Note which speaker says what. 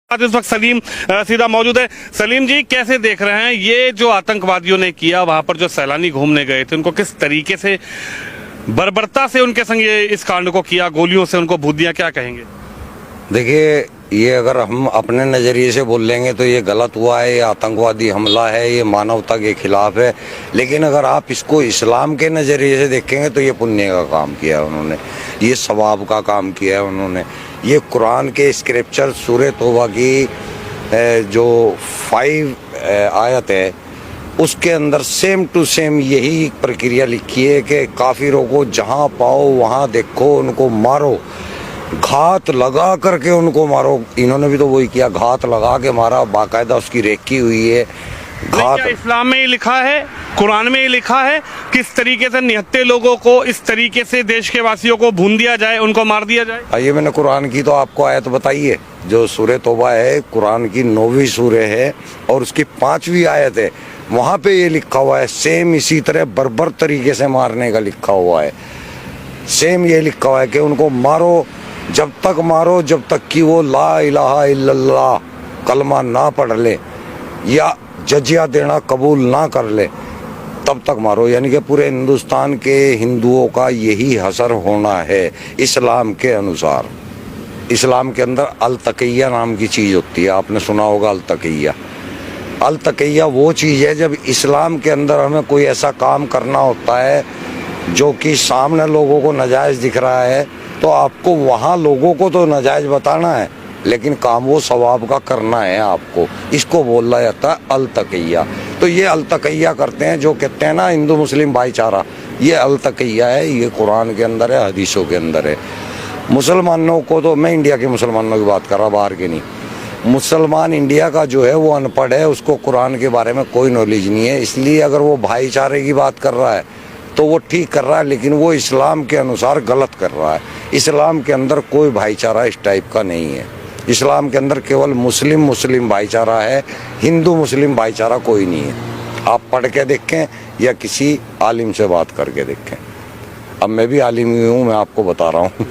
Speaker 1: इस वक्त सलीम सीधा मौजूद है। सलीम जी, कैसे देख रहे हैं ये जो आतंकवादियों ने किया, वहां पर जो सैलानी घूमने गए थे उनको किस तरीके से बर्बरता से उनके संग ये इस कांड को किया, गोलियों से उनको भूत दिया, क्या कहेंगे?
Speaker 2: देखिए, ये अगर हम अपने नज़रिए से बोल लेंगे तो ये गलत हुआ है, ये आतंकवादी हमला है, ये मानवता के खिलाफ है। लेकिन अगर आप इसको इस्लाम के नज़रिए से देखेंगे तो ये पुण्य का काम किया है उन्होंने, ये सवाब का काम किया है उन्होंने। ये कुरान के स्क्रिप्चर सूरह तौबा की जो 5 आयत है उसके अंदर सेम टू सेम यही प्रक्रिया लिखी है कि काफिरों को जहाँ पाओ वहाँ देखो, उनको मारो, घात लगा करके उनको मारो। इन्होंने भी तो वही किया, घात लगा के मारा, बाकायदा उसकी रेकी हुई है। घात
Speaker 1: क्या इस्लाम में ही लिखा है, कुरान में ही लिखा है किस तरीके से निहत्थे लोगों को इस तरीके से देश के वासियों को भून दिया जाए, उनको मार दिया जाए?
Speaker 2: आइए, मैंने कुरान की तो आपको आयत बताई है, जो सूरह तौबा है, कुरान की 9वीं सूरह है और उसकी 5वीं आयत है। वहाँ पे ये लिखा हुआ है, सेम इसी तरह बर्बर तरीके से मारने का लिखा हुआ है। सेम ये लिखा हुआ है कि उनको मारो, जब तक मारो जब तक कि वो ला इलाहा इल्लल्लाह कलमा ना पढ़ ले या जजिया देना कबूल ना कर ले, तब तक मारो। यानी कि पूरे हिंदुस्तान के हिंदुओं का यही हसर होना है इस्लाम के अनुसार। इस्लाम के अंदर अल तकिया नाम की चीज़ होती है, आपने सुना होगा अल तकिया। अल तकिया वो चीज़ है जब इस्लाम के अंदर हमें कोई ऐसा काम करना होता है जो कि सामने लोगों को नाजायज़ दिख रहा है, तो आपको वहाँ लोगों को तो नाजायज़ बताना है लेकिन काम वो सवाब का करना है आपको। इसको बोला जाता है अल तकिया। तो ये अल तकिया करते हैं, जो कहते हैं ना हिंदू मुस्लिम भाईचारा, ये अल तकिया है, ये कुरान के अंदर है, हदीसों के अंदर है। मुसलमानों को तो, मैं इंडिया के मुसलमानों की बात कर रहा, बाहर के नहीं। मुसलमान इंडिया का जो है वो अनपढ़ है, उसको कुरान के बारे में कोई नॉलेज नहीं है। इसलिए अगर वो भाईचारे की बात कर रहा है तो वो ठीक कर रहा है, लेकिन वो इस्लाम के अनुसार गलत कर रहा है। इस्लाम के अंदर कोई भाईचारा इस टाइप का नहीं है। इस्लाम के अंदर केवल मुस्लिम मुस्लिम भाईचारा है, हिंदू मुस्लिम भाईचारा कोई नहीं है। आप पढ़ के देखें या किसी आलिम से बात करके देखें। अब मैं भी आलिम ही हूँ, मैं आपको बता रहा हूँ।